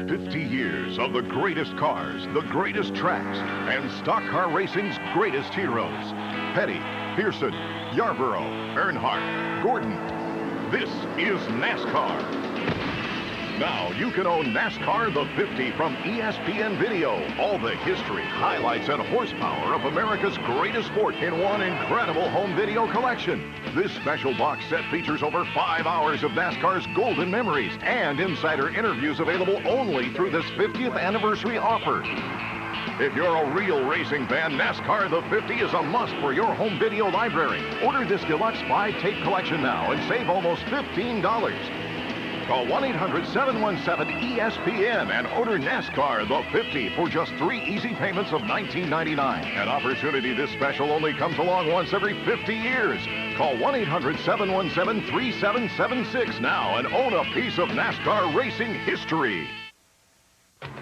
50 years of the greatest cars, the greatest tracks, and stock car racing's greatest heroes. Petty, Pearson, Yarborough, Earnhardt, Gordon. This is NASCAR. Now you can own NASCAR the 50 from ESPN Video. All the history, highlights, and horsepower of America's greatest sport in one incredible home video collection. This special box set features over 5 hours of NASCAR's golden memories and insider interviews available only through this 50th anniversary offer. If you're a real racing fan, NASCAR the 50 is a must for your home video library. Order this deluxe 5-tape collection now and save almost $15. Call 1-800-717-ESPN and order NASCAR the 50 for just 3 easy payments of $19.99. An opportunity this special only comes along once every 50 years. Call 1-800-717-3776 now and own a piece of NASCAR racing history.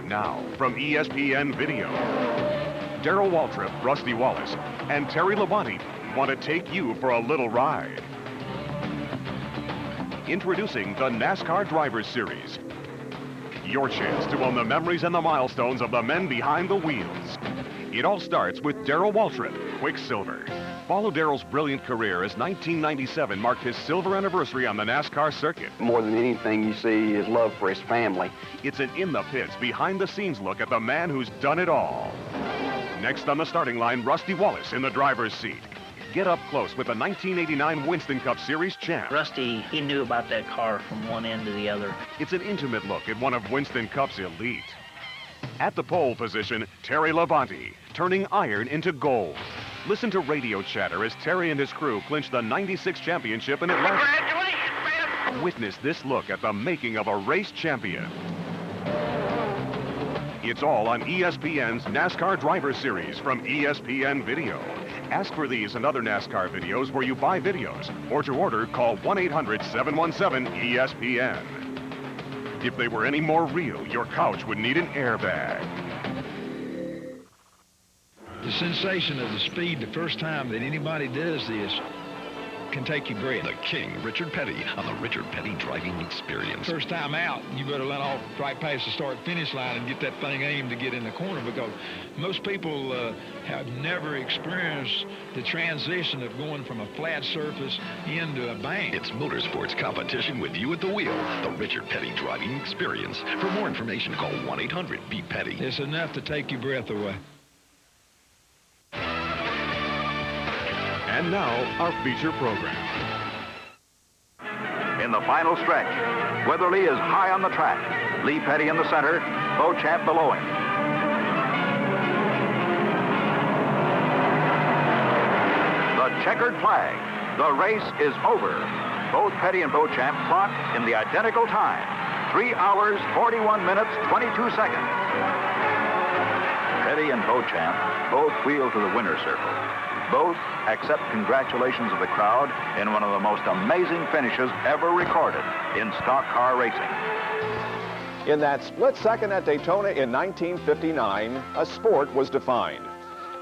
Now, from ESPN Video, Darrell Waltrip, Rusty Wallace, and Terry Labonte want to take you for a little ride. Introducing the NASCAR Drivers Series. Your chance to own the memories and the milestones of the men behind the wheels. It all starts with Darrell Waltrip, Quicksilver. Follow Darrell's brilliant career as 1997 marked his silver anniversary on the NASCAR circuit. More than anything, you see his love for his family. It's an in-the-pits, behind-the-scenes look at the man who's done it all. Next on the starting line, Rusty Wallace in the driver's seat. Get up close with the 1989 Winston Cup Series champ. Rusty, he knew about that car from one end to the other. It's an intimate look at one of Winston Cup's elite. At the pole position, Terry Labonte, turning iron into gold. Listen to radio chatter as Terry and his crew clinch the '96 championship in Atlanta. Congratulations, man! Witness this look at the making of a race champion. It's all on ESPN's NASCAR Driver Series from ESPN Video. Ask for these and other NASCAR videos where you buy videos, or to order, call 1-800-717-ESPN. If they were any more real, your couch would need an airbag. The sensation of the speed the first time that anybody does this can take your breath. The King, Richard Petty, on the Richard Petty Driving Experience. First time out, you better let off right past the start-finish line and get that thing aimed to get in the corner, because most people have never experienced the transition of going from a flat surface into a bank. It's motorsports competition with you at the wheel. The Richard Petty Driving Experience. For more information, call 1-800-BE-PETTY. It's enough to take your breath away. And now, our feature program. In the final stretch, Weatherly is high on the track. Lee Petty in the center, Beauchamp below him. The checkered flag. The race is over. Both Petty and Beauchamp clocked in the identical time. 3 hours, 41 minutes, 22 seconds. Petty and Beauchamp both wheel to the winner's circle. Both accept congratulations of the crowd in one of the most amazing finishes ever recorded in stock car racing. In that split second at Daytona in 1959, a sport was defined.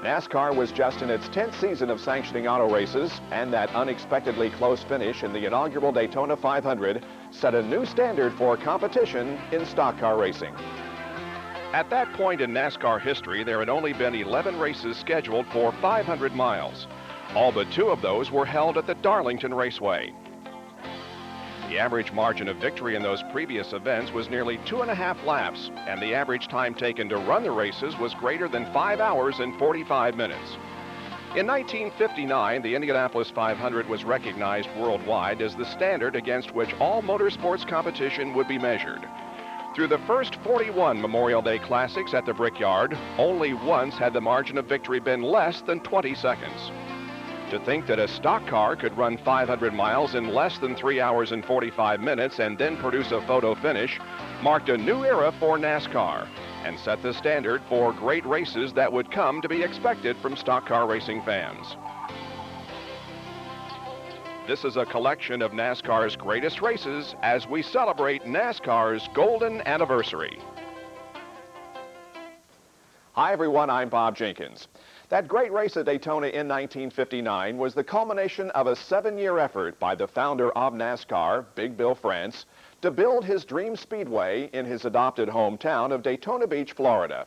NASCAR was just in its 10th season of sanctioning auto races, and that unexpectedly close finish in the inaugural Daytona 500 set a new standard for competition in stock car racing. At that point in NASCAR history, there had only been 11 races scheduled for 500 miles. All but 2 of those were held at the Darlington Raceway. The average margin of victory in those previous events was nearly 2.5 laps, and the average time taken to run the races was greater than 5 hours and 45 minutes. In 1959, the Indianapolis 500 was recognized worldwide as the standard against which all motorsports competition would be measured. Through the first 41 Memorial Day Classics at the Brickyard, only once had the margin of victory been less than 20 seconds. To think that a stock car could run 500 miles in less than 3 hours and 45 minutes and then produce a photo finish marked a new era for NASCAR and set the standard for great races that would come to be expected from stock car racing fans. This is a collection of NASCAR's greatest races as we celebrate NASCAR's golden anniversary. Hi everyone, I'm Bob Jenkins. That great race at Daytona in 1959 was the culmination of a 7-year effort by the founder of NASCAR, Big Bill France, to build his dream speedway in his adopted hometown of Daytona Beach, Florida.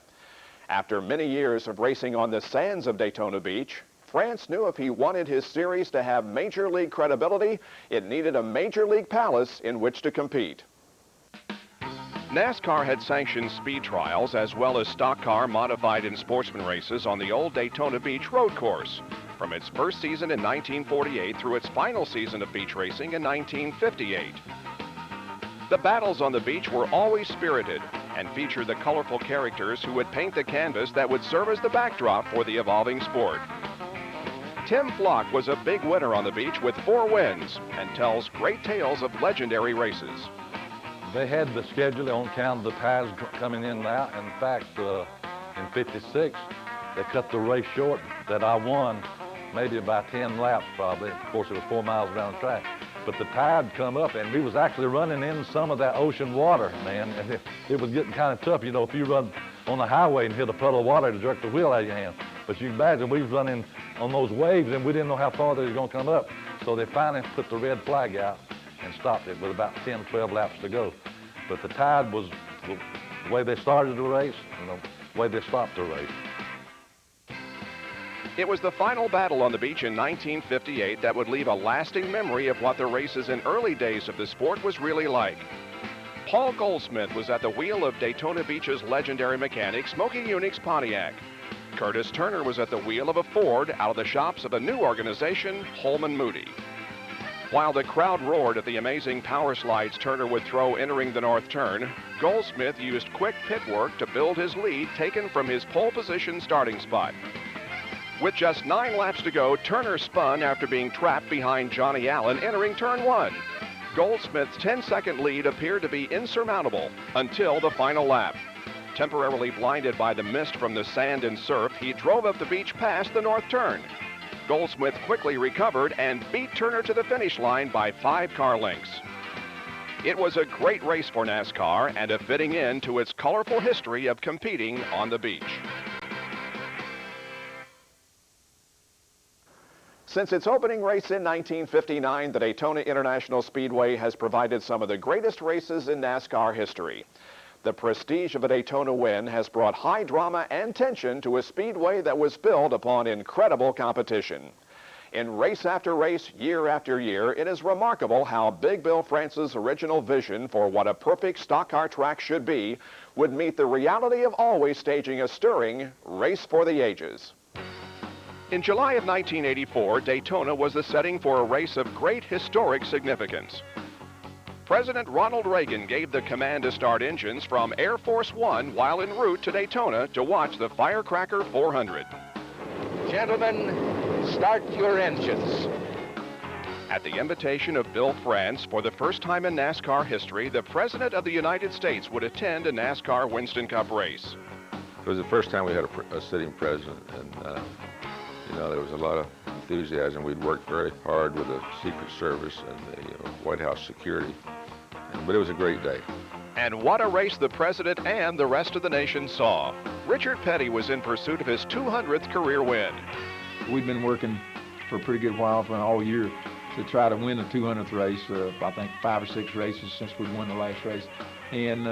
After many years of racing on the sands of Daytona Beach, France knew if he wanted his series to have major league credibility, it needed a major league palace in which to compete. NASCAR had sanctioned speed trials as well as stock car modified and sportsman races on the old Daytona Beach road course from its first season in 1948 through its final season of beach racing in 1958. The battles on the beach were always spirited and featured the colorful characters who would paint the canvas that would serve as the backdrop for the evolving sport. Tim Flock was a big winner on the beach with 4 wins and tells great tales of legendary races. They had the schedule on account of the tides coming in and out. In fact, in '56, they cut the race short that I won, maybe about 10 laps probably. Of course, it was 4 miles around the track. But the tide come up, and we was actually running in some of that ocean water, man. And it was getting kind of tough, you know, if you run on the highway and hit a puddle of water to jerk the wheel out of your hand. But you can imagine we was running on those waves, and we didn't know how far they were going to come up. So they finally put the red flag out and stopped it with about 10 or 12 laps to go. But the tide was the way they started the race and the way they stopped the race. It was the final battle on the beach in 1958 that would leave a lasting memory of what the races in early days of the sport was really like. Paul Goldsmith was at the wheel of Daytona Beach's legendary mechanic, Smokey Yunick's Pontiac. Curtis Turner was at the wheel of a Ford out of the shops of a new organization, Holman Moody. While the crowd roared at the amazing power slides Turner would throw entering the north turn, Goldsmith used quick pit work to build his lead taken from his pole position starting spot. With just 9 laps to go, Turner spun after being trapped behind Johnny Allen entering turn 1. Goldsmith's 10-second lead appeared to be insurmountable until the final lap. Temporarily blinded by the mist from the sand and surf, he drove up the beach past the north turn. Goldsmith quickly recovered and beat Turner to the finish line by 5 car lengths. It was a great race for NASCAR and a fitting end to its colorful history of competing on the beach. Since its opening race in 1959, the Daytona International Speedway has provided some of the greatest races in NASCAR history. The prestige of a Daytona win has brought high drama and tension to a speedway that was built upon incredible competition. In race after race, year after year, it is remarkable how Big Bill France's original vision for what a perfect stock car track should be would meet the reality of always staging a stirring race for the ages. In July of 1984, Daytona was the setting for a race of great historic significance. President Ronald Reagan gave the command to start engines from Air Force One while en route to Daytona to watch the Firecracker 400. Gentlemen, start your engines. At the invitation of Bill France, for the first time in NASCAR history, the President of the United States would attend a NASCAR Winston Cup race. It was the first time we had a sitting president, and you know, there was a lot of enthusiasm. We'd worked very hard with the Secret Service and the White House security, but it was a great day. And what a race the President and the rest of the nation saw. Richard Petty was in pursuit of his 200th career win. We've been working for a pretty good while, for all year, to try to win the 200th race. I think 5 or 6 races since we won the last race. And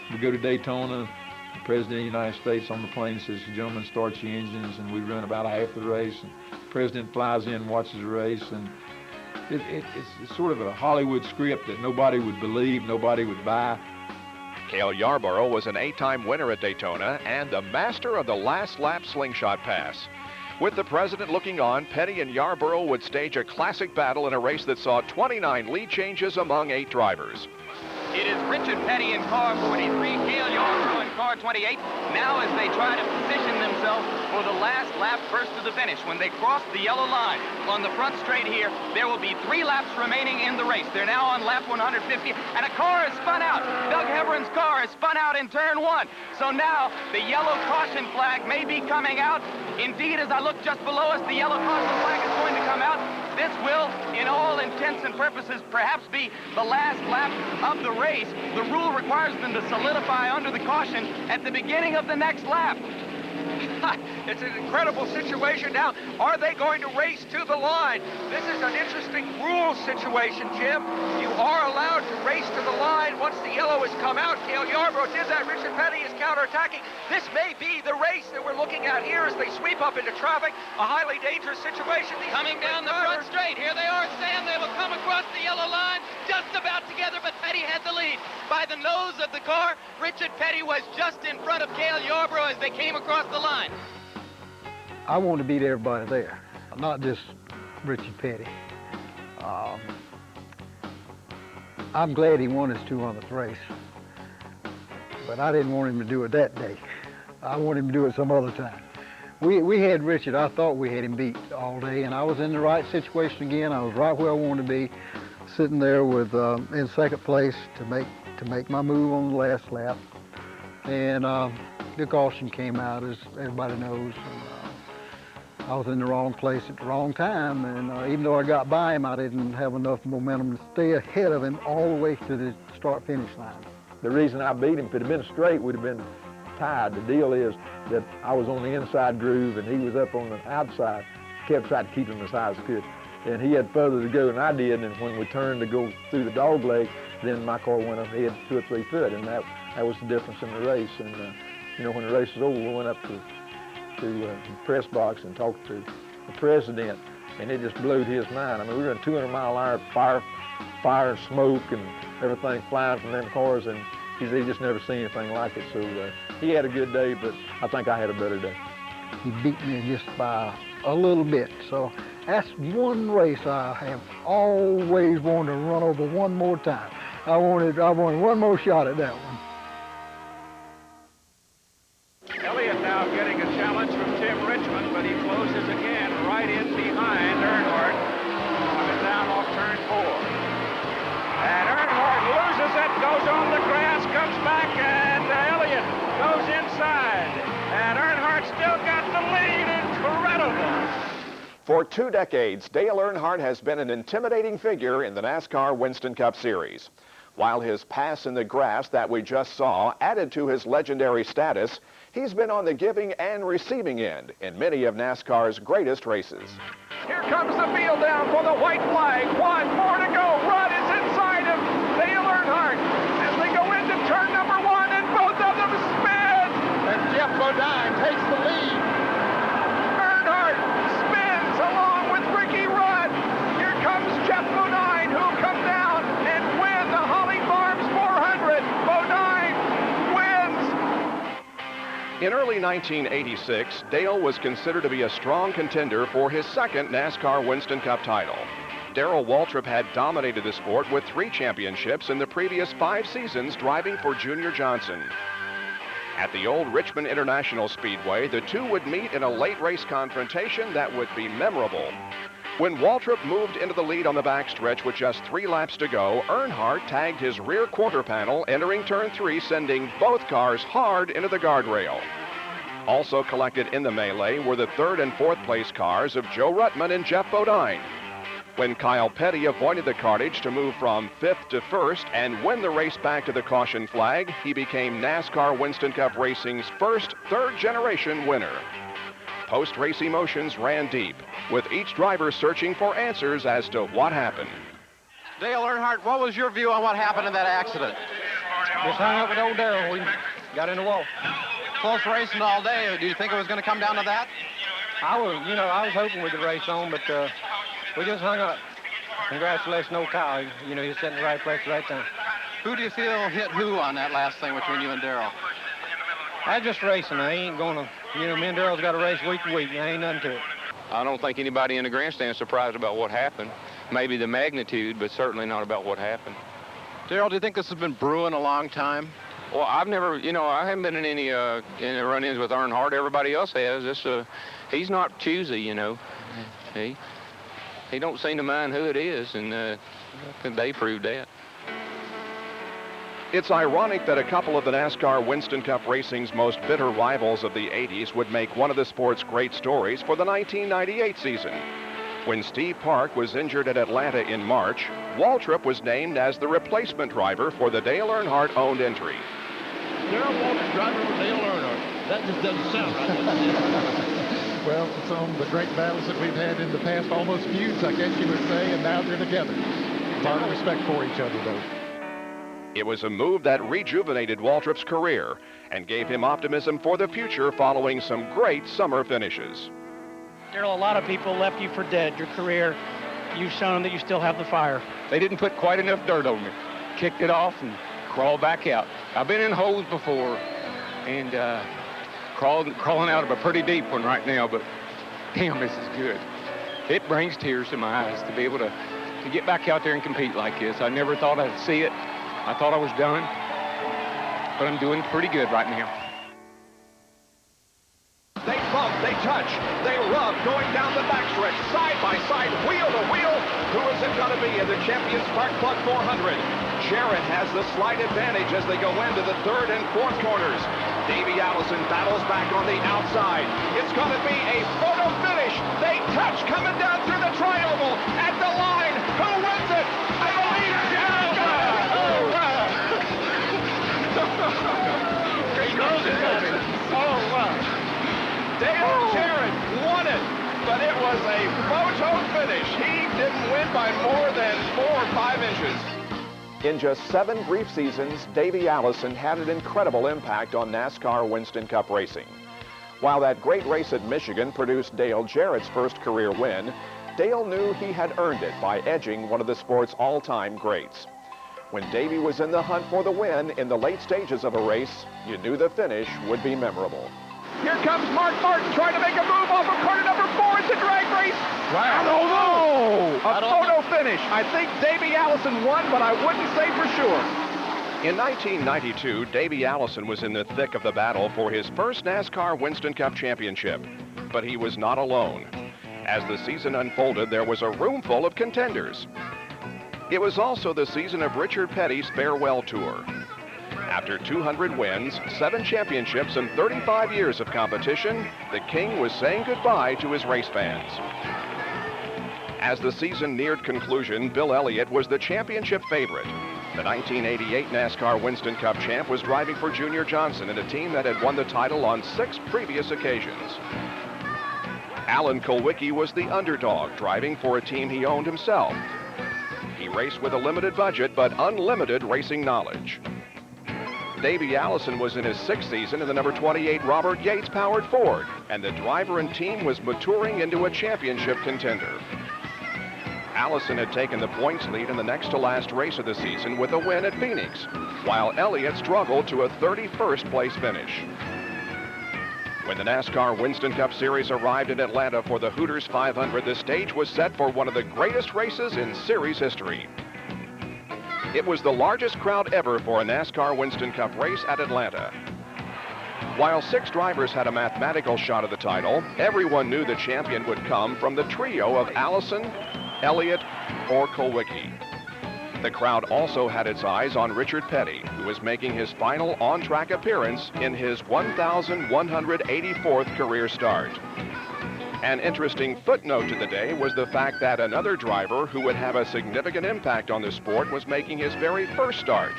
we go to Daytona. The President of the United States on the plane says, "Gentlemen, start your engines," and we run about half the race. And the President flies in, watches the race, and it's sort of a Hollywood script that nobody would believe, nobody would buy. Cale Yarborough was an 8-time winner at Daytona and the master of the last lap slingshot pass. With the President looking on, Petty and Yarborough would stage a classic battle in a race that saw 29 lead changes among 8 drivers. It is Richard Petty in car 43, Cale Yarborough in car 28. Now as they try to position themselves for the last lap first to the finish, when they cross the yellow line on the front straight here, there will be 3 laps remaining in the race. They're now on lap 150, and a car is spun out. Doug Heveron's car is spun out in turn 1. So now the yellow caution flag may be coming out. Indeed, as I look just below us, the yellow caution flag is going to come out. This will, in all intents and purposes, perhaps be the last lap of the race. The rule requires them to solidify under the caution at the beginning of the next lap. It's an incredible situation. Now, are they going to race to the line? This is an interesting rule situation, Jim. You are allowed to race to the line once the yellow has come out. Cale Yarborough did that. Richard Petty is counterattacking. This may be the race that we're looking at here as they sweep up into traffic. A highly dangerous situation. These coming down the front straight. Here they are, Sam. They will come across the yellow line just about together, but Petty had the lead. By the nose of the car, Richard Petty was just in front of Cale Yarborough as they came across the line. I want to beat everybody there, not just Richard Petty. I'm glad he won his 200th race, but I didn't want him to do it that day. I want him to do it some other time. We had Richard, I thought we had him beat all day, and I was in the right situation again. I was right where I wanted to be, sitting there with in second place to make my move on the last lap. And the caution came out, as everybody knows. And, I was in the wrong place at the wrong time, and even though I got by him, I didn't have enough momentum to stay ahead of him all the way to the start-finish line. The reason I beat him, if it had been straight, we'd have been tied. The deal is that I was on the inside groove and he was up on the outside. Kept trying to keep him as high as I could. And he had further to go than I did, and when we turned to go through the dog leg, then my car went ahead 2 or 3 foot, and that was the difference in the race. And you know, when the race was over, we went up to the press box and talked to the president, and it just blew his mind. I mean, we were in 200-mile-an-hour fire and smoke and everything flying from them cars, and he said he just never seen anything like it. So he had a good day, but I think I had a better day. He beat me just by a little bit. So that's one race I have always wanted to run over one more time. I wanted one more shot at that one. Elliott now getting a challenge from Tim Richmond, but he closes again right in behind Earnhardt, coming down off turn 4. And Earnhardt loses it, goes on the grass, comes back, and Elliott goes inside. And Earnhardt still got the lead. Incredible. For 2 decades, Dale Earnhardt has been an intimidating figure in the NASCAR Winston Cup Series. While his pass in the grass that we just saw added to his legendary status, he's been on the giving and receiving end in many of NASCAR's greatest races. Here comes the field down for the white flag. 1 more to go. Rudd is inside of Dale Earnhardt as they go into turn number 1, and both of them spin. And Jeff Bodine takes the lead. Earnhardt spins along with Ricky Rudd. Here comes Jeff Bodine, who'll come down and win the Holly Farms 400. Bodine wins. In early 1986, Dale was considered to be a strong contender for his second NASCAR Winston Cup title. Darrell Waltrip had dominated the sport with 3 championships in the previous 5 seasons driving for Junior Johnson. At the old Richmond International Speedway, the two would meet in a late race confrontation that would be memorable. When Waltrip moved into the lead on the backstretch with just 3 laps to go, Earnhardt tagged his rear quarter panel, entering turn 3, sending both cars hard into the guardrail. Also collected in the melee were the 3rd and 4th place cars of Joe Ruttman and Jeff Bodine. When Kyle Petty avoided the cartage to move from 5th to 1st and win the race back to the caution flag, he became NASCAR Winston Cup Racing's first 3rd-generation winner. Post-race emotions ran deep, with each driver searching for answers as to what happened. Dale Earnhardt, what was your view on what happened in that accident? Just hung up with old Darrell. We got in the wall. Close racing all day. Do you think it was going to come down to that? I was hoping we could race on, but we just hung up. Congratulations, old Kyle. You know, he's sitting in the right place at the right time. Who do you feel hit who on that last thing between you and Darrell? I just racing. I ain't going to, me and Darrell's got to race week to week. There ain't nothing to it. I don't think anybody in the grandstand is surprised about what happened. Maybe the magnitude, but certainly not about what happened. Darrell, do you think this has been brewing a long time? Well, I've never, I haven't been in any run-ins with Earnhardt. Everybody else has. He's not choosy, He don't seem to mind who it is, and they proved that. It's ironic that a couple of the NASCAR Winston Cup Racing's most bitter rivals of the 80s would make one of the sport's great stories for the 1998 season. When Steve Park was injured at Atlanta in March, Waltrip was named as the replacement driver for the Dale Earnhardt-owned entry. Darrell Waltrip, driver for Dale Earnhardt. That just doesn't sound right. Well, some of the great battles that we've had in the past, almost feuds, I guess you would say, and now they're together. A lot of respect for each other, though. It was a move that rejuvenated Waltrip's career and gave him optimism for the future following some great summer finishes. Darrell, a lot of people left you for dead. Your career, you've shown that you still have the fire. They didn't put quite enough dirt on me. Kicked it off and crawled back out. I've been in holes before and crawling out of a pretty deep one right now, but damn, this is good. It brings tears to my eyes to be able to get back out there and compete like this. I never thought I'd see it. I thought I was done, but I'm doing pretty good right now. They bump, they touch, they rub, going down the backstretch, side by side, wheel to wheel. Who is it going to be in the Champions Spark Plug 400? Jarrett has the slight advantage as they go into the third and fourth corners. Davey Allison battles back on the outside. It's going to be a photo finish. They touch coming down through the triangle at the line. Who wins it? I believe Jarrett. Oh, wow. Dale Jarrett won it, but it was a photo finish. He didn't win by more than 4 or 5 inches. In just 7 brief seasons, Davey Allison had an incredible impact on NASCAR Winston Cup racing. While that great race at Michigan produced Dale Jarrett's first career win, Dale knew he had earned it by edging one of the sport's all-time greats. When Davey was in the hunt for the win in the late stages of a race, you knew the finish would be memorable. Here comes Mark Martin trying to make a move off of corner number 4. It's a drag race. Wow. I don't know. A photo finish. I think Davey Allison won, but I wouldn't say for sure. In 1992, Davey Allison was in the thick of the battle for his first NASCAR Winston Cup championship, but he was not alone. As the season unfolded, there was a room full of contenders. It was also the season of Richard Petty's farewell tour. After 200 wins, 7 championships, and 35 years of competition, the King was saying goodbye to his race fans. As the season neared conclusion, Bill Elliott was the championship favorite. The 1988 NASCAR Winston Cup champ was driving for Junior Johnson in a team that had won the title on 6 previous occasions. Alan Kulwicki was the underdog, driving for a team he owned himself. He raced with a limited budget, but unlimited racing knowledge. Davey Allison was in his 6th season in the number 28 Robert Yates powered Ford, and the driver and team was maturing into a championship contender. Allison had taken the points lead in the next to last race of the season with a win at Phoenix, while Elliott struggled to a 31st place finish. When the NASCAR Winston Cup Series arrived in Atlanta for the Hooters 500, the stage was set for one of the greatest races in series history. It was the largest crowd ever for a NASCAR Winston Cup race at Atlanta. While 6 drivers had a mathematical shot at the title, everyone knew the champion would come from the trio of Allison, Elliott, or Kulwicki. The crowd also had its eyes on Richard Petty, who was making his final on-track appearance in his 1,184th career start. An interesting footnote to the day was the fact that another driver who would have a significant impact on the sport was making his very first start,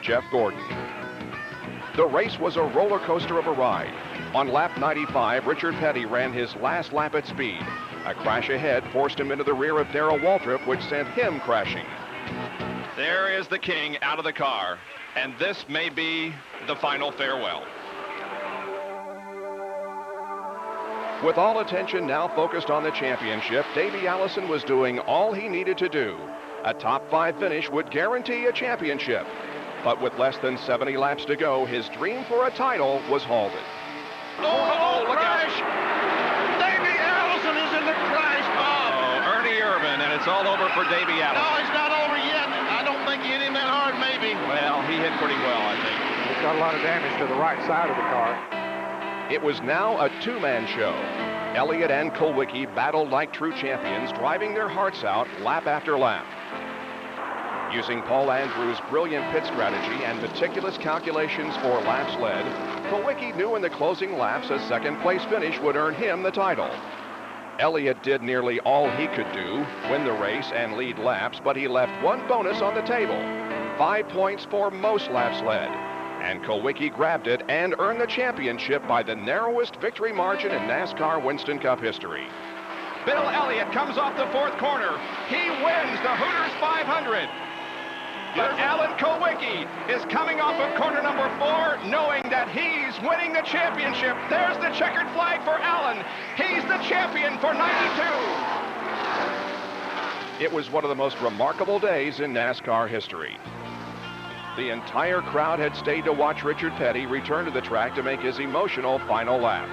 Jeff Gordon. The race was a roller coaster of a ride. On lap 95, Richard Petty ran his last lap at speed. A crash ahead forced him into the rear of Darrell Waltrip, which sent him crashing. There is the King out of the car, and this may be the final farewell. With all attention now focused on the championship, Davey Allison was doing all he needed to do. A top 5 finish would guarantee a championship. But with less than 70 laps to go, his dream for a title was halted. Oh, look out. Davey Allison is in the crash. Oh, Ernie Irvin, and it's all over for Davey Allison. No, it's not over yet. I don't think he hit him that hard, maybe. Well, he hit pretty well, I think. He's got a lot of damage to the right side of the car. It was now a 2-man show. Elliott and Kulwicki battled like true champions, driving their hearts out lap after lap. Using Paul Andrews' brilliant pit strategy and meticulous calculations for laps led, Kulwicki knew in the closing laps a second-place finish would earn him the title. Elliott did nearly all he could do, win the race and lead laps, but he left one bonus on the table, 5 points for most laps led. And Kulwicki grabbed it and earned the championship by the narrowest victory margin in NASCAR Winston Cup history. Bill Elliott comes off the fourth corner. He wins the Hooters 500. But Alan Kulwicki is coming off of corner number 4, knowing that he's winning the championship. There's the checkered flag for Alan. He's the champion for 92. It was one of the most remarkable days in NASCAR history. The entire crowd had stayed to watch Richard Petty return to the track to make his emotional final lap.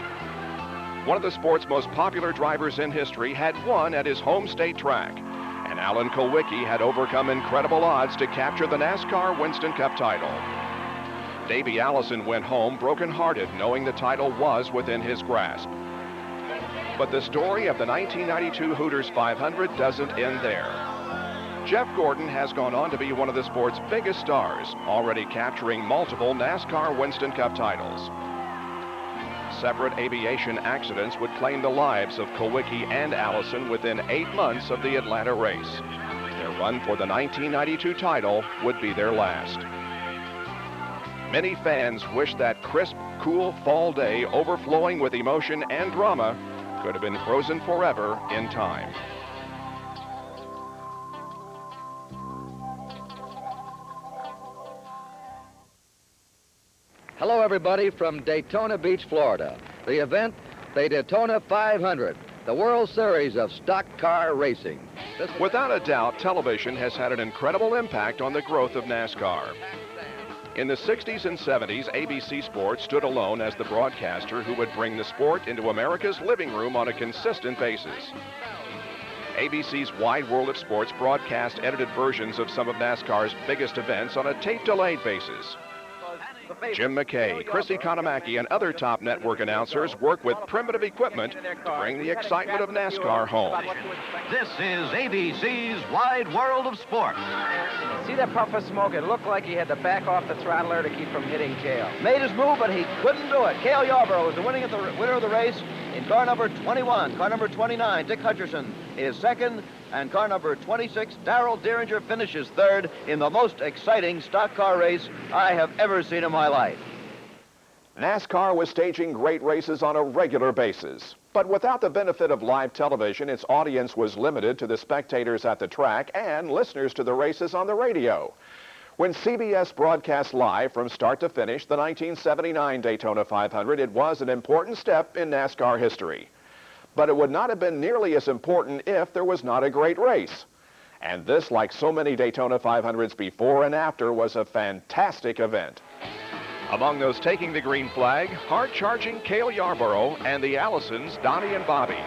One of the sport's most popular drivers in history had won at his home state track, and Alan Kulwicki had overcome incredible odds to capture the NASCAR Winston Cup title. Davey Allison went home broken-hearted, knowing the title was within his grasp. But the story of the 1992 Hooters 500 doesn't end there. Jeff Gordon has gone on to be one of the sport's biggest stars, already capturing multiple NASCAR Winston Cup titles. Separate aviation accidents would claim the lives of Kulwicki and Allison within 8 months of the Atlanta race. Their run for the 1992 title would be their last. Many fans wish that crisp, cool fall day overflowing with emotion and drama could have been frozen forever in time. Hello, everybody, from Daytona Beach, Florida. The event, the Daytona 500, the World Series of stock car racing. Without a doubt, television has had an incredible impact on the growth of NASCAR. In the 60s and 70s, ABC Sports stood alone as the broadcaster who would bring the sport into America's living room on a consistent basis. ABC's Wide World of Sports broadcast edited versions of some of NASCAR's biggest events on a tape-delayed basis. Jim McKay, Chris Economaki, and other top network announcers work with primitive equipment to bring the excitement of NASCAR home. This is ABC's Wide World of Sport. See that puff of smoke? It looked like he had to back off the throttle there to keep from hitting Cale. Made his move, but he couldn't do it. Cale Yarborough was the winner of the race in car number 21. Car number 29, Dick Hutcherson, is second. And car number 26, Darrell Dieringer, finishes third in the most exciting stock car race I have ever seen in my life. NASCAR was staging great races on a regular basis. But without the benefit of live television, its audience was limited to the spectators at the track and listeners to the races on the radio. When CBS broadcast live from start to finish the 1979 Daytona 500, it was an important step in NASCAR history. But it would not have been nearly as important if there was not a great race. And this, like so many Daytona 500s before and after, was a fantastic event. Among those taking the green flag, hard-charging Cale Yarborough and the Allisons, Donnie and Bobby.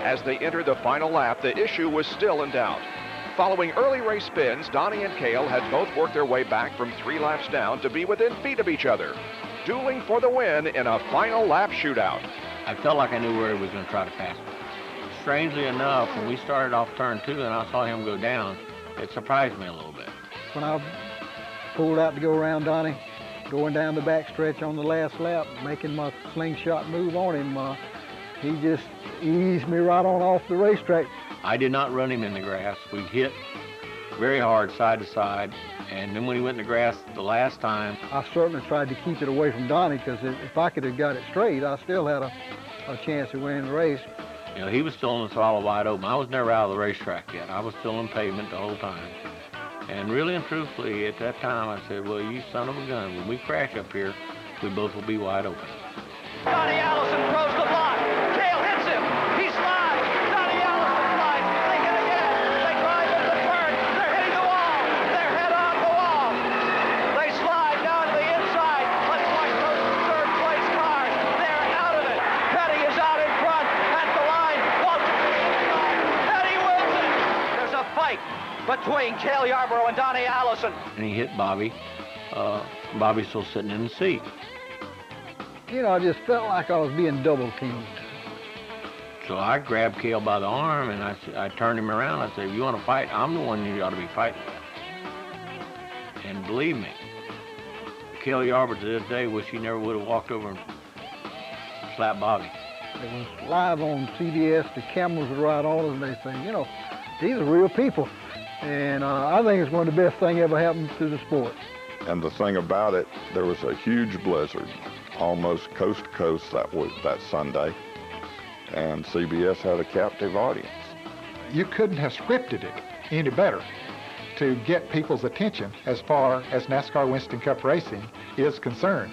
As they entered the final lap, the issue was still in doubt. Following early race spins, Donnie and Cale had both worked their way back from 3 laps down to be within feet of each other, dueling for the win in a final lap shootout. I felt like I knew where he was going to try to pass me. Strangely enough, when we started off turn 2 and I saw him go down, it surprised me a little bit. When I pulled out to go around Donnie, going down the backstretch on the last lap, making my slingshot move on him, he just eased me right on off the racetrack. I did not run him in the grass. We hit very hard side to side, and then when he went in the grass the last time, I certainly tried to keep it away from Donnie, because if I could have got it straight, I still had a chance of winning the race. You know, he was still in the throttle wide open. I was never out of the racetrack yet. I was still on pavement the whole time. And really and truthfully, at that time, I said, well, you son of a gun, when we crash up here, we both will be wide open. Donnie Allison throws the block. Cale hits him. He slides. Donnie Allison slides. They hit again. They drive into the turn. They're hitting the wall. They're head on the wall. They slide down to the inside. Let's watch those third-place cars. They're out of it. Petty is out in front at the line. Walter Petty wins it. There's a fight between Cale Yarborough and Donnie Allison. And he hit Bobby. Bobby's still sitting in the seat. You know, I just felt like I was being double-teamed. So I grabbed Cale by the arm, and I turned him around. I said, if you want to fight, I'm the one you ought to be fighting with. And believe me, Cale Yarborough to this day wish he never would have walked over and slapped Bobby. It was live on CBS. The cameras were right on us, and they say, you know, these are real people. And I think it's one of the best things ever happened to the sport. And the thing about it, there was a huge blizzard, almost coast to coast that Sunday, and CBS had a captive audience. You couldn't have scripted it any better to get people's attention as far as NASCAR Winston Cup racing is concerned.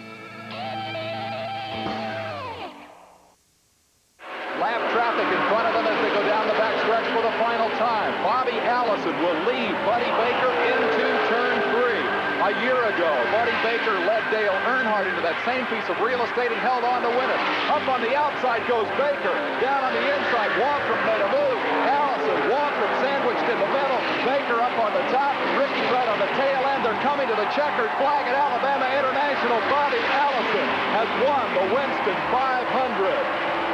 Lap traffic in front of them as they go down the backstretch for the final time. Bobby Allison will lead Buddy Baker into turn 3. A year ago, Buddy Baker led Dale Earnhardt into that same piece of real estate and held on to win it. Up on the outside goes Baker. Down on the inside, Waltrip made a move. Allison, Waltrip sandwiched in the middle. Baker up on the top. Ricky right on the tail end. They're coming to the checkered flag at Alabama International. Bobby Allison has won the Winston 500.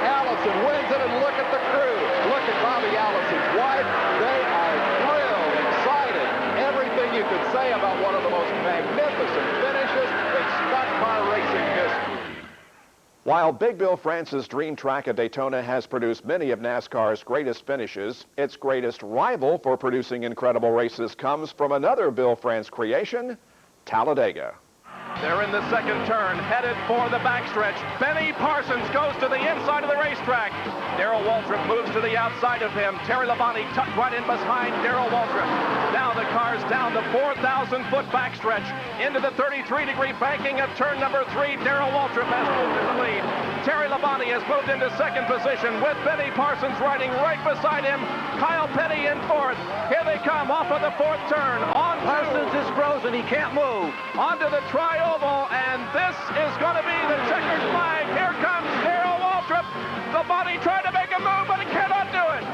Allison wins it, and look at the crew. Look at Bobby Allison's wife. They are thrilled, excited. Everything you could say about one of the most magnificent finishes in stock car racing history. While Big Bill France's dream track at Daytona has produced many of NASCAR's greatest finishes, its greatest rival for producing incredible races comes from another Bill France creation, Talladega. They're in the second turn, headed for the backstretch. Benny Parsons goes to the inside of the racetrack. Darrell Waltrip moves to the outside of him. Terry Labonte tucked right in behind Darrell Waltrip. Now the car's down the 4,000-foot backstretch into the 33-degree banking of turn number 3. Darrell Waltrip has moved in the lead. Terry Labonte has moved into second position with Benny Parsons riding right beside him. Kyle Petty in fourth. Here they come off of the fourth turn. Parsons is frozen. He can't move. Onto the tri-oval, and this is going to be the checkered flag. Here comes Darrell Waltrip. Labonte tried to make a move, but he cannot do it.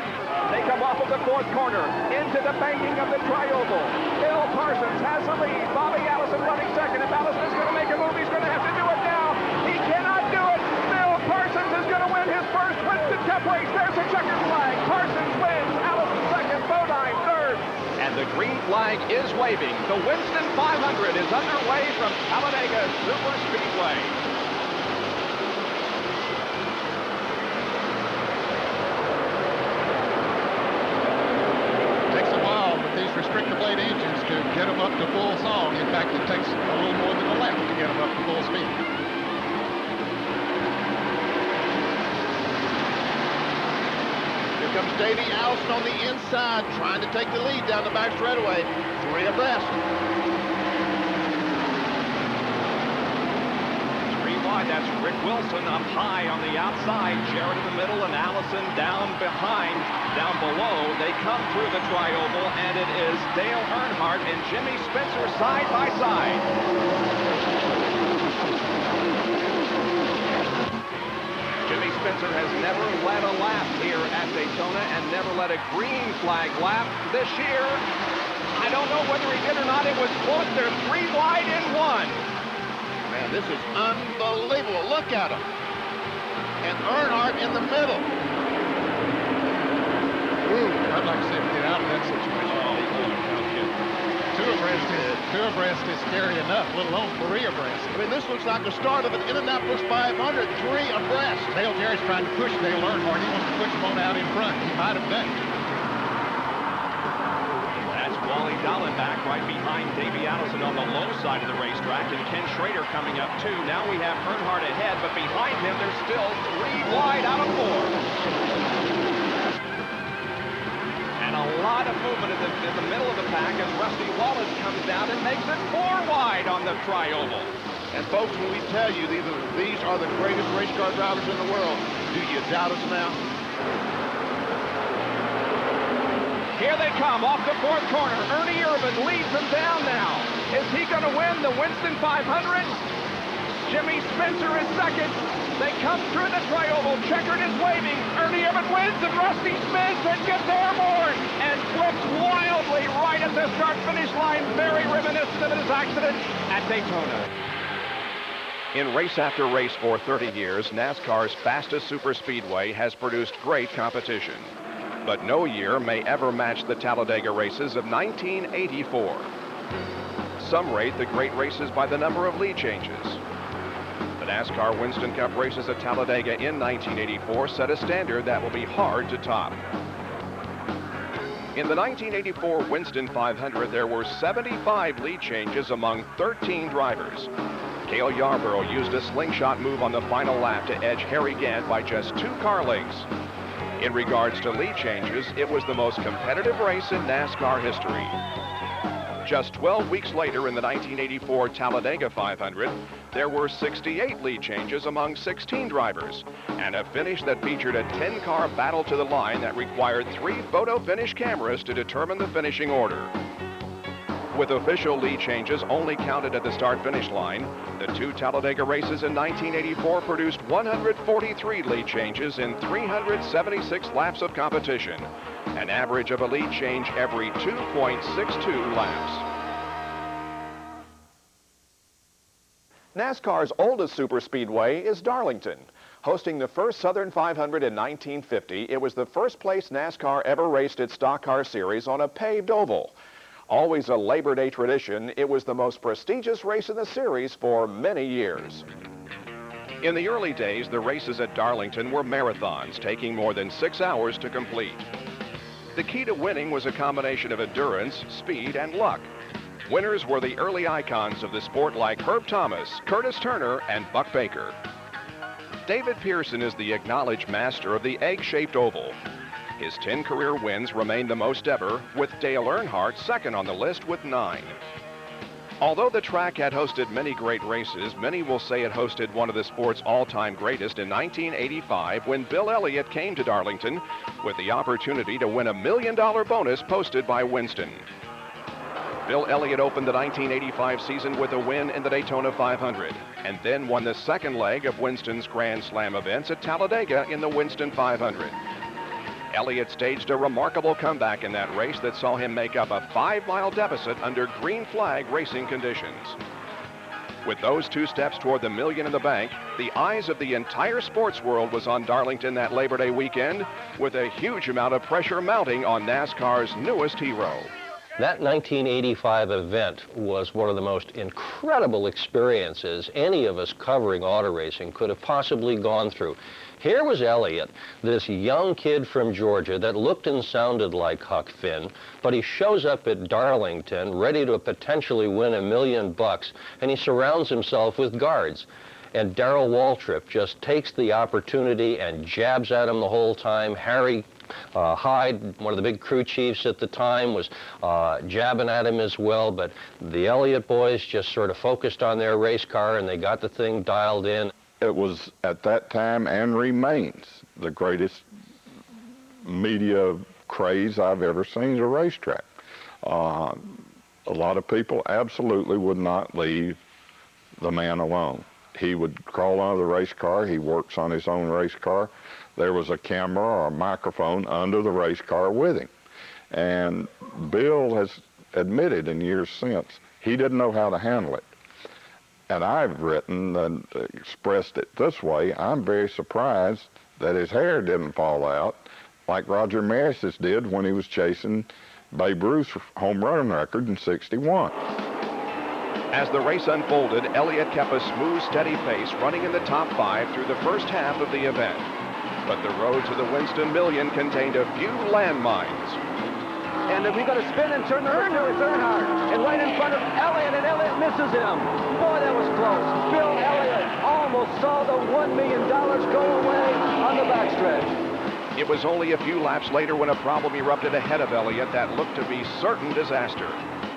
They come off of the fourth corner into the banking of the tri-oval. Bill Parsons has the lead. Bobby Allison running second. If Allison is going to make a move, he's going to have to do it now. He cannot do it. Bill Parsons is going to win his first Winston Cup race. There's a checkered flag. Parsons wins. Allison second. Bodine third. And the green flag is waving. The Winston 500 is underway from Talladega Superspeedway. Takes a while with these restrictor blade engines to get them up to full song. In fact, it takes a little more than a lap to get them up to full speed. Here comes Davey Allison on the inside, trying to take the lead down the back straightaway. 3 abreast. 3 wide, that's Rick Wilson up high on the outside. Jarrett in the middle and Allison down behind. Down below, they come through the tri-oval, and it is Dale Earnhardt and Jimmy Spencer side by side. Jimmy Spencer has never led a lap here at Daytona and never led a green flag lap this year. I don't know whether he did or not. It was close. They're 3 wide in 1. Man, this is unbelievable. Look at him. And Earnhardt in the middle. Ooh, I'd like to see him get out of that situation. Two abreast is scary enough, let alone 3 abreast. I mean, this looks like the start of an Indianapolis 500, 3 abreast. Dale Jarrett's trying to push Dale Earnhardt. He wants to push him on out in front. He might have done it. That's Wally Dallenbach right behind Davey Allison on the low side of the racetrack, and Ken Schrader coming up too. Now we have Earnhardt ahead, but behind him there's still 3 wide out of 4. And a lot of movement in the middle of the pack as Rusty Wallace comes down and makes it 4 wide on the tri-oval. And folks, when we tell you these are the greatest race car drivers in the world, do you doubt us now? Here they come off the fourth corner. Ernie Irvan leads them down now. Is he going to win the Winston 500? Jimmy Spencer is second. They come through the tri-oval. Checkered is waving. Ernie Irvan wins, and Rusty spins and gets airborne and flips wildly right at the start-finish line. Very reminiscent of his accident at Daytona. In race after race for 30 years, NASCAR's fastest superspeedway has produced great competition. But no year may ever match the Talladega races of 1984. Some rate the great races by the number of lead changes. The NASCAR Winston Cup races at Talladega in 1984 set a standard that will be hard to top. In the 1984 Winston 500, there were 75 lead changes among 13 drivers. Cale Yarborough used a slingshot move on the final lap to edge Harry Gant by just 2 car lengths. In regards to lead changes, it was the most competitive race in NASCAR history. Just 12 weeks later in the 1984 Talladega 500, there were 68 lead changes among 16 drivers, and a finish that featured a 10-car battle to the line that required 3 photo finish cameras to determine the finishing order. With official lead changes only counted at the start-finish line, the 2 Talladega races in 1984 produced 143 lead changes in 376 laps of competition, an average of a lead change every 2.62 laps. NASCAR's oldest superspeedway is Darlington. Hosting the first Southern 500 in 1950, it was the first place NASCAR ever raced its stock car series on a paved oval. Always a Labor Day tradition, it was the most prestigious race in the series for many years. In the early days, the races at Darlington were marathons, taking more than 6 hours to complete. The key to winning was a combination of endurance, speed, and luck. Winners were the early icons of the sport like Herb Thomas, Curtis Turner, and Buck Baker. David Pearson is the acknowledged master of the egg-shaped oval. His 10 career wins remain the most ever, with Dale Earnhardt second on the list with 9. Although the track had hosted many great races, many will say it hosted one of the sport's all-time greatest in 1985 when Bill Elliott came to Darlington with the opportunity to win a $1 million bonus posted by Winston. Bill Elliott opened the 1985 season with a win in the Daytona 500 and then won the second leg of Winston's Grand Slam events at Talladega in the Winston 500. Elliott staged a remarkable comeback in that race that saw him make up a 5-mile deficit under green flag racing conditions. With those 2 steps toward the $1 million in the bank, the eyes of the entire sports world was on Darlington that Labor Day weekend, with a huge amount of pressure mounting on NASCAR's newest hero. That 1985 event was one of the most incredible experiences any of us covering auto racing could have possibly gone through. Here was Elliott, this young kid from Georgia that looked and sounded like Huck Finn, but he shows up at Darlington ready to potentially win $1 million, and he surrounds himself with guards. And Darrell Waltrip just takes the opportunity and jabs at him the whole time. Harry Hyde, one of the big crew chiefs at the time, was jabbing at him as well, but the Elliott boys just sort of focused on their race car and they got the thing dialed in. It was at that time and remains the greatest media craze I've ever seen at a racetrack. A lot of people absolutely would not leave the man alone. He would crawl under the race car. He works on his own race car. There was a camera or a microphone under the race car with him. And Bill has admitted in years since he didn't know how to handle it. And I've written and expressed it this way: I'm very surprised that his hair didn't fall out like Roger Maris's did when he was chasing Babe Ruth's home run record in '61. As the race unfolded, Elliott kept a smooth, steady pace, running in the top 5 through the first half of the event. But the road to the Winston Million contained a few landmines. And we've got to spin and turn the turn to Earnhardt. And right in front of Elliott, and Elliott misses him. Boy, that was close. Bill Elliott almost saw the $1 million go away on the backstretch. It was only a few laps later when a problem erupted ahead of Elliott that looked to be certain disaster.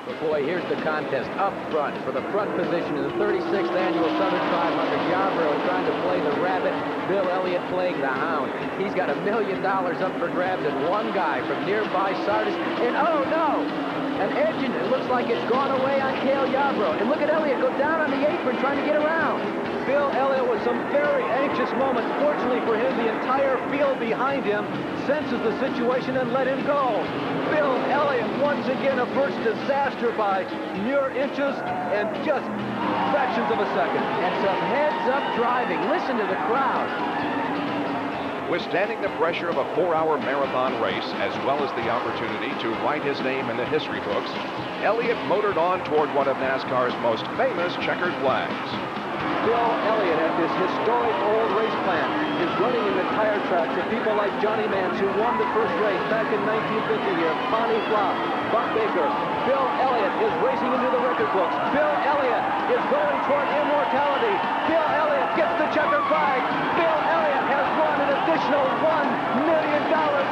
But boy, here's the contest up front for the front position in the 36th Annual Southern 500. Yarborough trying to play the rabbit, Bill Elliott playing the hound. He's got $1 million up for grabs, and one guy from nearby Sardis, and oh no! An engine, it looks like it's gone away on Cale Yarborough. And look at Elliott go down on the apron trying to get around. Bill Elliott with some very anxious moments. Fortunately for him, the entire field behind him senses the situation and let him go. Bill Elliott once again averts disaster by mere inches and just fractions of a second. And some heads-up driving. Listen to the crowd. Withstanding the pressure of a 4-hour marathon race, as well as the opportunity to write his name in the history books, Elliott motored on toward one of NASCAR's most famous checkered flags. Bill Elliott at this historic old race plant is running in the tire tracks of people like Johnny Mance, who won the first race back in 1950 here. Bonnie Flop, Buck Baker. Bill Elliott is racing into the record books. Bill Elliott is going toward immortality. Bill Elliott gets the checkered flag. Bill Elliott has won an additional $1 million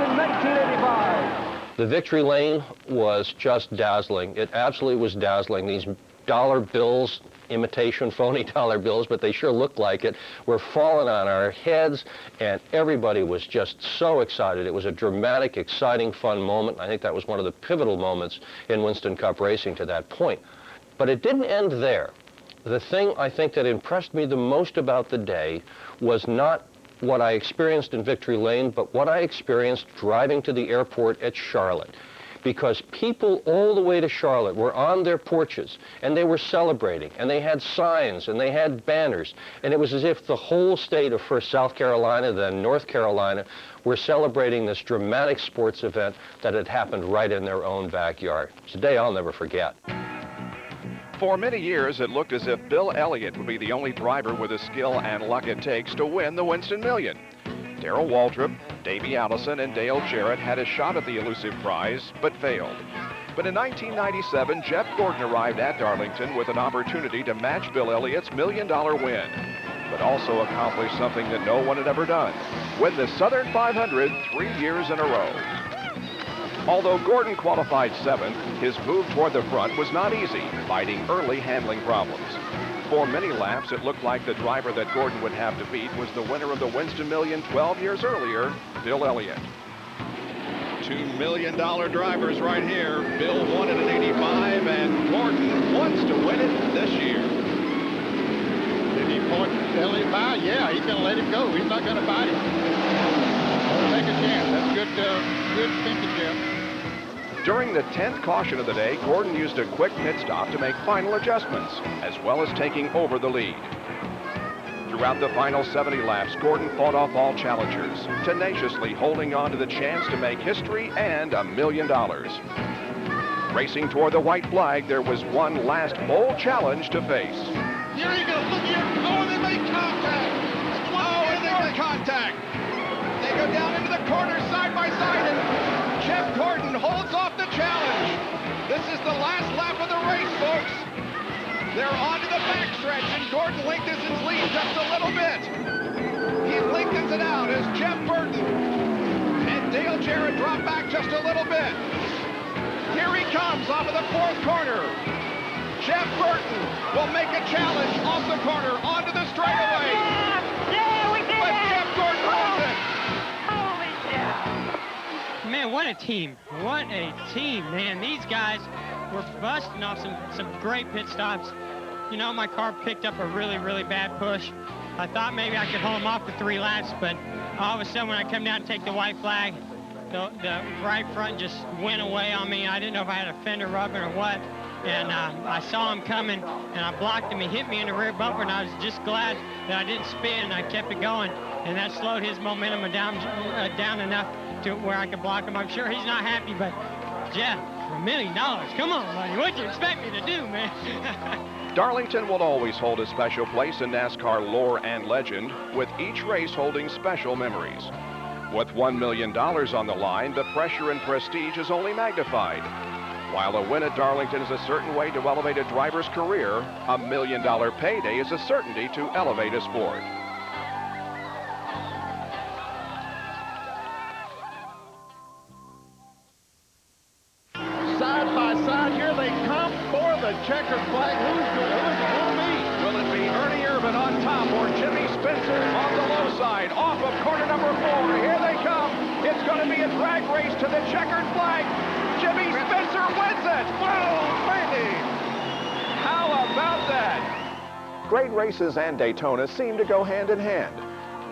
in 1985. The victory lane was just dazzling. It absolutely was dazzling. These dollar bills, imitation phony dollar bills, but they sure looked like it, were falling on our heads, and everybody was just so excited. It was a dramatic, exciting, fun moment. I think that was one of the pivotal moments in Winston Cup racing to that point. But it didn't end there. The thing I think that impressed me the most about the day was not what I experienced in Victory Lane, but what I experienced driving to the airport at Charlotte. Because people all the way to Charlotte were on their porches, and they were celebrating, and they had signs, and they had banners, and it was as if the whole state of first South Carolina, then North Carolina, were celebrating this dramatic sports event that had happened right in their own backyard. It's a day I'll never forget. For many years, it looked as if Bill Elliott would be the only driver with the skill and luck it takes to win the Winston Million. Darrell Waltrip, Davey Allison, and Dale Jarrett had a shot at the elusive prize, but failed. But in 1997, Jeff Gordon arrived at Darlington with an opportunity to match Bill Elliott's $1 million win, but also accomplish something that no one had ever done: win the Southern 500 3 years in a row. Although Gordon qualified 7th, his move toward the front was not easy, fighting early handling problems. For many laps, it looked like the driver that Gordon would have to beat was the winner of the Winston Million 12 years earlier, Bill Elliott. $2 million drivers right here. Bill won it in '85, and Gordon wants to win it this year. Did he point Elliott by? Yeah, he's going to let him go. He's not going to fight him. Take a chance. That's good thinking, Jeff. During the 10th caution of the day, Gordon used a quick pit stop to make final adjustments, as well as taking over the lead. Throughout the final 70 laps, Gordon fought off all challengers, tenaciously holding on to the chance to make history and $1 million. Racing toward the white flag, there was one last bold challenge to face. Here he goes. Look here. Oh, they make contact. Oh, and they make contact. They go down into the corner side by side, and Jeff Gordon holds off the challenge. This is the last lap of the race, folks. They're onto the backstretch, and Gordon lengthens his lead just a little bit. He lengthens it out as Jeff Burton and Dale Jarrett drop back just a little bit. Here he comes off of the 4th corner. Jeff Burton will make a challenge off the corner onto the straightaway. Yeah, we did But it! Jeff Gordon wins it. Holy cow! Man, what a team. What a team, man. These guys were busting off some great pit stops. You know, my car picked up a really, really bad push. I thought maybe I could hold them off for 3 laps, but all of a sudden when I come down to take the white flag, the right front just went away on me. I didn't know if I had a fender rubbing or what. And I saw him coming, and I blocked him. He hit me in the rear bumper, and I was just glad that I didn't spin, and I kept it going. And that slowed his momentum down enough to where I could block him. I'm sure he's not happy, but Jeff, for $1 million, come on, buddy. What'd you expect me to do, man? Darlington will always hold a special place in NASCAR lore and legend, with each race holding special memories. With $1 million on the line, the pressure and prestige is only magnified. While a win at Darlington is a certain way to elevate a driver's career, a $1 million payday is a certainty to elevate a sport. Side by side, here they come for the checkered flag. Who's it going to be? Will it be Ernie Irvin on top or Jimmy Spencer on the low side? Off of corner number 4. Here they come. It's going to be a drag race to the checkered flag. Jimmy Spencer wins it. Whoa, baby. How about that? Great races and Daytona seem to go hand in hand.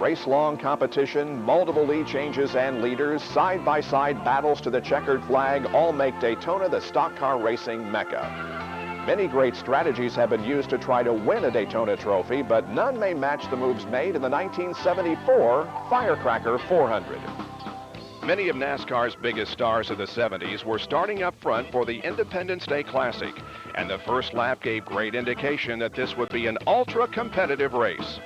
Race-long competition, multiple lead changes and leaders, side-by-side battles to the checkered flag all make Daytona the stock car racing mecca. Many great strategies have been used to try to win a Daytona trophy, but none may match the moves made in the 1974 Firecracker 400. Many of NASCAR's biggest stars of the 70s were starting up front for the Independence Day Classic, And the first lap gave great indication that this would be an ultra-competitive race.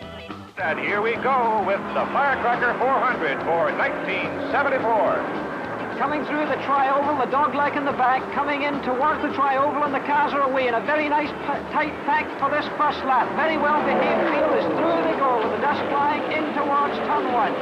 And here we go with the Firecracker 400 for 1974. Coming through the tri-oval, the dog-leg in the back, coming in towards the tri-oval, and the cars are away in a very nice tight pack for this first lap. Very well behaved field is through the goal with the dust flying in towards turn 1.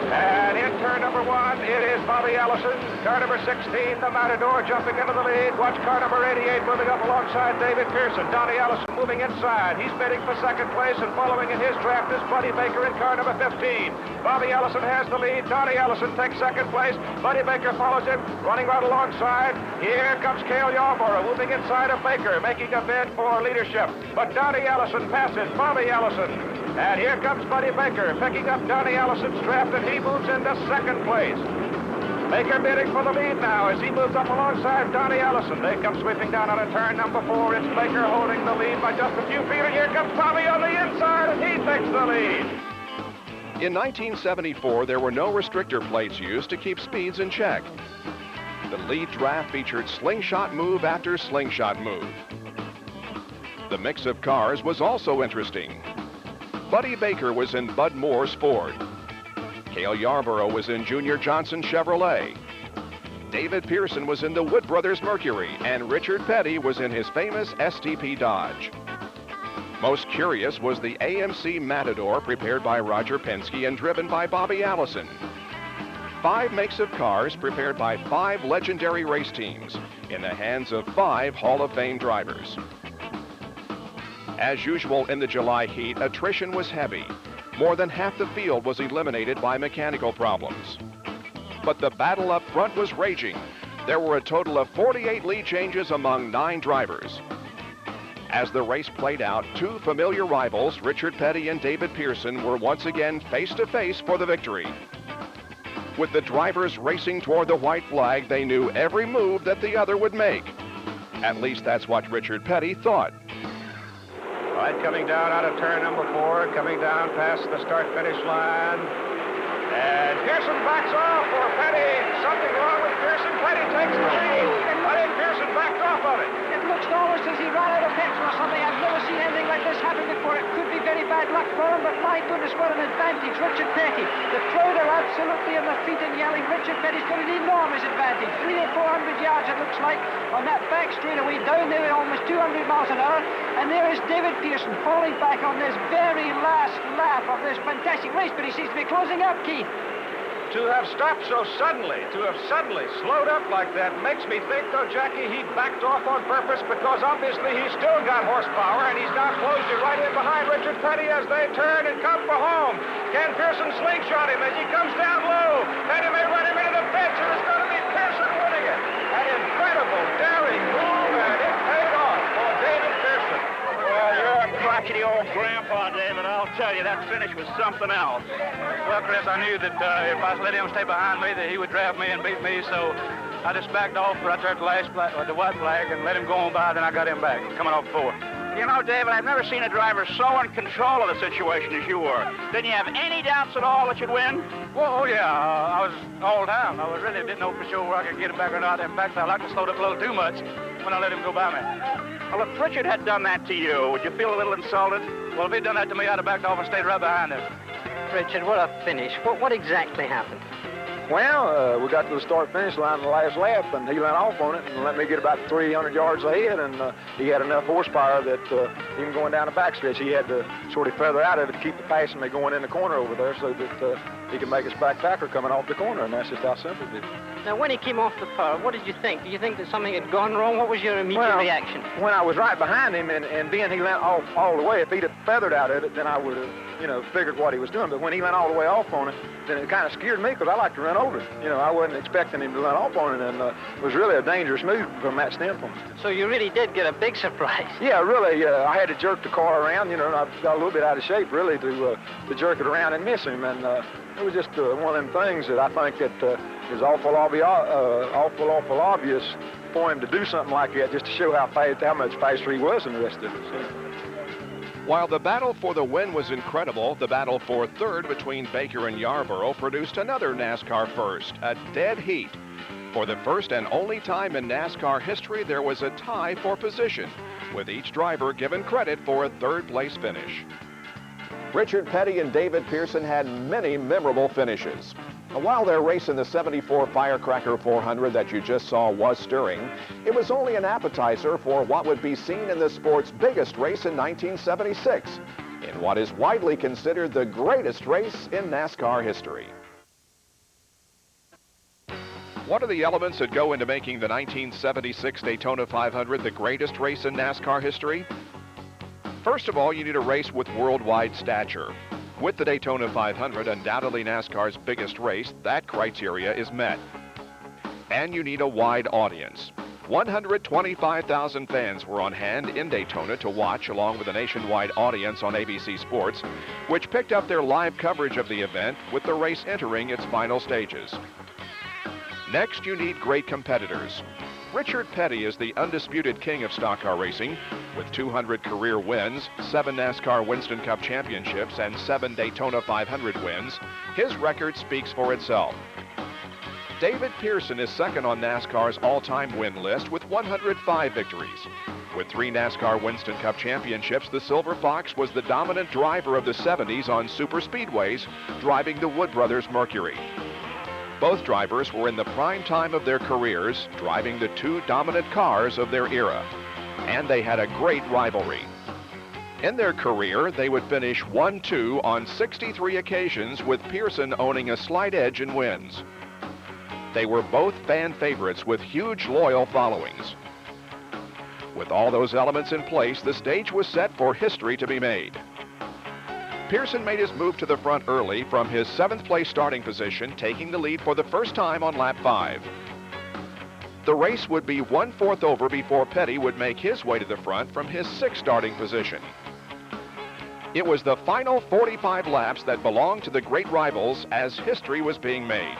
And in turn number 1, it is Bobby Allison. Car number 16, the Matador, jumping into the lead. Watch car number 88 moving up alongside David Pearson. Donnie Allison moving inside. He's bidding for second place, and following in his draft is Buddy Baker in car number 15. Bobby Allison has the lead. Donnie Allison takes second place. Buddy Baker follows him, running right alongside. Here comes Cale Yarborough moving inside of Baker, making a bid for leadership. But Donnie Allison passes Bobby Allison. And here comes Buddy Baker, picking up Donnie Allison's draft, and he moves into second place. Baker bidding for the lead now as he moves up alongside Donnie Allison. They come sweeping down on a turn number 4. It's Baker holding the lead by just a few feet, and here comes Bobby on the inside, and he takes the lead. In 1974, there were no restrictor plates used to keep speeds in check. The lead draft featured slingshot move after slingshot move. The mix of cars was also interesting. Buddy Baker was in Bud Moore's Ford. Cale Yarborough was in Junior Johnson Chevrolet. David Pearson was in the Wood Brothers Mercury, and Richard Petty was in his famous STP Dodge. Most curious was the AMC Matador, prepared by Roger Penske and driven by Bobby Allison. 5 makes of cars prepared by 5 legendary race teams in the hands of 5 Hall of Fame drivers. As usual in the July heat, attrition was heavy. More than half the field was eliminated by mechanical problems. But the battle up front was raging. There were a total of 48 lead changes among 9 drivers. As the race played out, 2 familiar rivals, Richard Petty and David Pearson, were once again face-to-face for the victory. With the drivers racing toward the white flag, they knew every move that the other would make. At least that's what Richard Petty thought. Right, coming down out of turn number 4, coming down past the start-finish line. And Pearson backs off for Petty. Something wrong with Pearson. Petty takes the lead. Petty and Pearson backed off of it. It looks almost as he ran out of petrol or something. I've never seen anything like this happen before. It could be very bad luck for him, but my goodness, what an advantage. Richard Petty. The crowd are absolutely on their feet and yelling. Richard Petty's got an enormous advantage. 300 or 400 yards, it looks like, on that back straightaway down there at almost 200 miles an hour. And there is David Pearson falling back on this very last lap of this fantastic race, but he seems to be closing up, Keith. To have stopped so suddenly, to have suddenly slowed up like that, makes me think, though, Jackie, he backed off on purpose because obviously he's still got horsepower, and he's now closed it right in behind Richard Petty as they turn and come for home. Can Pearson slingshot him as he comes down low? Petty may run him into the fence, and it's going to be Pearson winning it. An incredible, daring move, and it paid off for David Pearson. Well, you're a crotchety old grandpa, David. I'll tell you, that finish was something else. Well, Chris, I knew that if I let him stay behind me, that he would draft me and beat me, so I just backed off right there at the last flag, the white flag, and let him go on by, then I got him back, coming off 4. You know, David, I've never seen a driver so in control of the situation as you were. Didn't you have any doubts at all that you'd win? Well, oh, yeah, I was all down. I really didn't know for sure where I could get him back or not. In fact, I like to slow it up a little too much when I let him go by me. Well, if Pritchard had done that to you, would you feel a little insulted? Well, if he'd done that to me, I'd have backed off and stayed right behind him. Richard, what a finish. What exactly happened? Well, we got to the start-finish line in the last lap, and he went off on it and let me get about 300 yards ahead, and he had enough horsepower that even going down the backstretch, he had to sort of feather out of it to keep the passing me going in the corner over there so that he could make his backpacker coming off the corner, and that's just how simple it is. Now, when he came off the car, what did you think? Did you think that something had gone wrong? What was your immediate reaction? When I was right behind him, and then he went off all the way, if he'd have feathered out of it, then I would have, figured what he was doing. But when he went all the way off on it, then it kind of scared me because I like to run over it. I wasn't expecting him to run off on it, and it was really a dangerous move from that standpoint. So you really did get a big surprise. Yeah, really. I had to jerk the car around, and I got a little bit out of shape, really, to jerk it around and miss him. And it was just one of them things that I think that is awful obvious for him to do something like that, just to show how much faster he was than the rest of us. While the battle for the win was incredible, the battle for third between Baker and Yarborough produced another NASCAR first, a dead heat. For the first and only time in NASCAR history, there was a tie for position. with each driver given credit for a third-place finish. Richard Petty and David Pearson had many memorable finishes. While their race in the '74 Firecracker 400 that you just saw was stirring, it was only an appetizer for what would be seen in the sport's biggest race in 1976, in what is widely considered the greatest race in NASCAR history. What are the elements that go into making the 1976 Daytona 500 the greatest race in NASCAR history? First of all, you need a race with worldwide stature. With the Daytona 500, undoubtedly NASCAR's biggest race, that criteria is met. And you need a wide audience. 125,000 fans were on hand in Daytona to watch, along with a nationwide audience on ABC Sports, which picked up their live coverage of the event with the race entering its final stages. Next, you need great competitors. Richard Petty is the undisputed king of stock car racing, with 200 career wins, 7 NASCAR Winston Cup championships, and 7 Daytona 500 wins. His record speaks for itself. David Pearson is second on NASCAR's all-time win list with 105 victories. With 3 NASCAR Winston Cup championships, the Silver Fox was the dominant driver of the 70s on super speedways, driving the Wood Brothers Mercury. Both drivers were in the prime time of their careers, driving the 2 dominant cars of their era. And they had a great rivalry. In their career, they would finish 1-2 on 63 occasions, with Pearson owning a slight edge in wins. They were both fan favorites with huge loyal followings. With all those elements in place, the stage was set for history to be made. Pearson made his move to the front early from his 7th place starting position, taking the lead for the first time on lap 5. The race would be 1/4 over before Petty would make his way to the front from his 6th starting position. It was the final 45 laps that belonged to the great rivals as history was being made.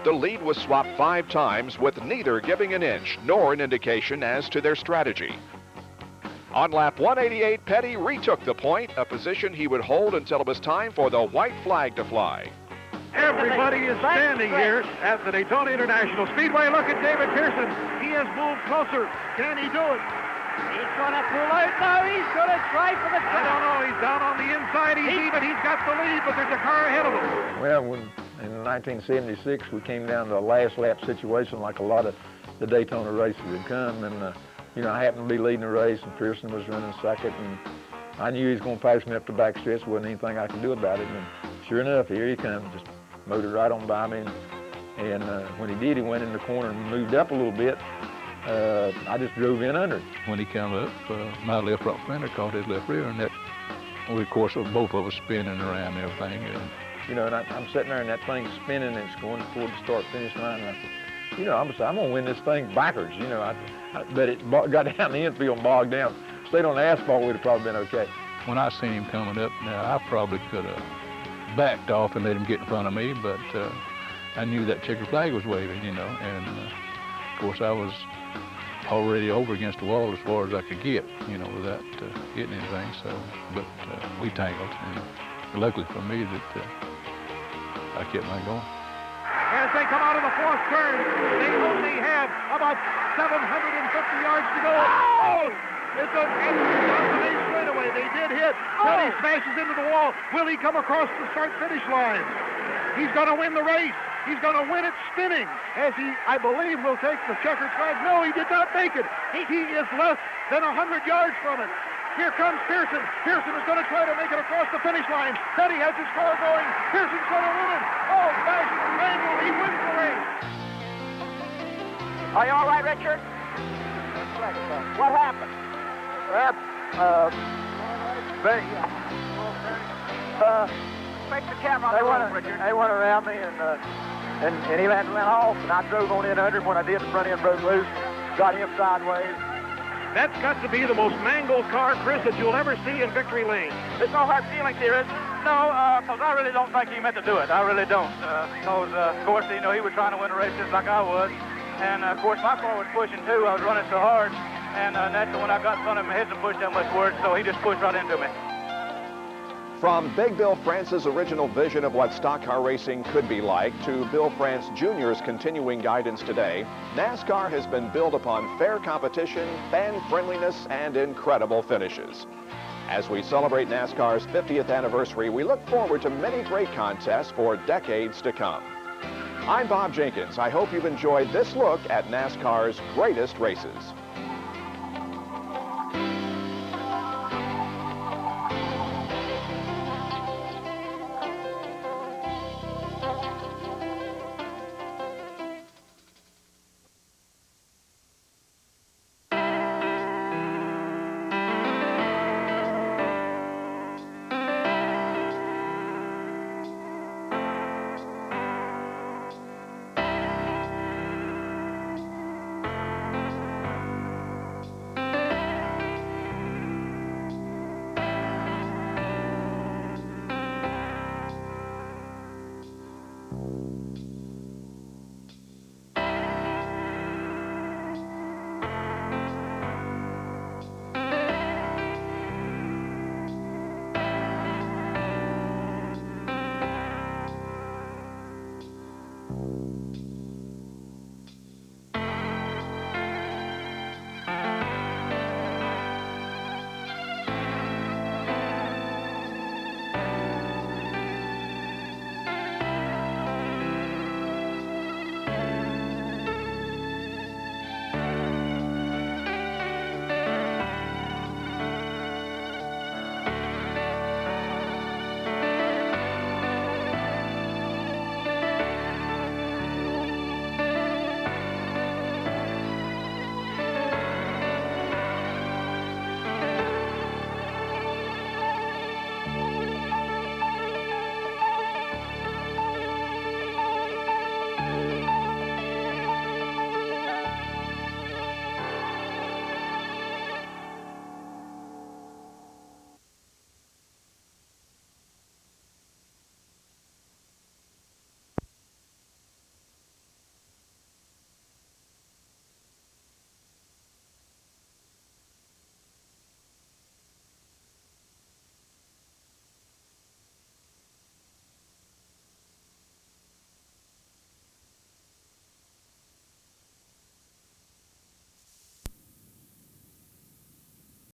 The lead was swapped 5 times, with neither giving an inch nor an indication as to their strategy. On lap 188, Petty retook the point, a position he would hold until it was time for the white flag to fly. Everybody is standing here at the Daytona International Speedway. Look at David Pearson. He has moved closer. Can he do it? He's going to pull out now. He's going to try for the top. I don't know. He's down on the inside. He's got the lead, but there's a car ahead of him. Well, in 1976, we came down to a last lap situation like a lot of the Daytona races had come, and you know, I happened to be leading the race, and Pearson was running second, and I knew he was going to pass me up the back stretch. There wasn't anything I could do about it, and sure enough, here he comes, just motored right on by me, and when he did, he went in the corner and moved up a little bit. I just drove in under him. When he came up, my left front fender caught his left rear, and that, well, of course, both of us spinning around and everything. And, you know, and I'm sitting there, and that thing's spinning, and it's going toward the start-finish line, and you know, I'm going to win this thing backwards, you know. But it got down the infield and bogged down. Stayed on the asphalt, we'd have probably been okay. When I seen him coming up, now, I probably could have backed off and let him get in front of me, but I knew that checkered flag was waving, you know, and of course I was already over against the wall as far as I could get, you know, without hitting anything, so, but we tangled, and luckily for me that I kept mine going. As they come out of the 4th turn, they only have about 750 yards to go. Oh! It's a main straightaway. They did hit. Petty smashes into the wall. Will he come across the start-finish line? He's going to win the race. He's going to win it spinning, as he, I believe, will take the checkered flag. No, he did not make it. He is less than 100 yards from it. Here comes Pearson. Pearson is going to try to make it across the finish line. Petty has his car going. Pearson's going to win it. Oh, flashes the angle. He wins the race. Are you all right, Richard? What happened? Make the camera on the road, Richard. They went around me, and he went off, and I drove on in under him. When I did, the front end broke loose, got him sideways. That's got to be the most mangled car, Chris, that you'll ever see in victory lane. There's no hard feelings here, is there? No, because I really don't think he meant to do it. I really don't. Because, of course, you know, he was trying to win a race just like I was. And, of course, my car was pushing, too. I was running so hard. And naturally, when I got in front of him, it didn't push that much worse, so he just pushed right into me. From Big Bill France's original vision of what stock car racing could be like to Bill France Jr.'s continuing guidance today, NASCAR has been built upon fair competition, fan friendliness, and incredible finishes. As we celebrate NASCAR's 50th anniversary, we look forward to many great contests for decades to come. I'm Bob Jenkins. I hope you've enjoyed this look at NASCAR's greatest races.